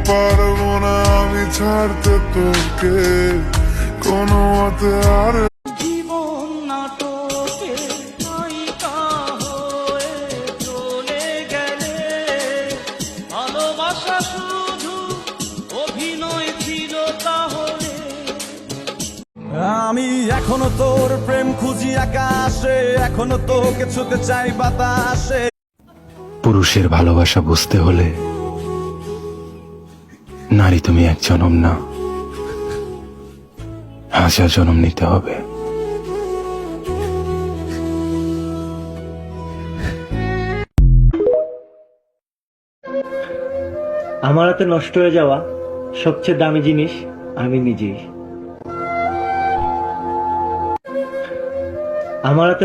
পারবো না আমি ছাড়তে তোকে কোনো মতে আর। জীবন নাটকে নায়িকা হয়ে চলে গেলে, ভালোবাসা শুধু অভিনয় ছিল তাহলে। আমি এখনো তোর প্রেম খুঁজি আকাশে, এখনো তোকে ছুতে চাই বাতাসে। পুরুষের ভালোবাসা বুঝতে হলে নারী তুমি এক জনম না, হাজার জনম নিতে হবে। আমার হাতে নষ্ট হয়ে যাওয়া সবচেয়ে দামি জিনিস আমি নিজেই। আমার হাতে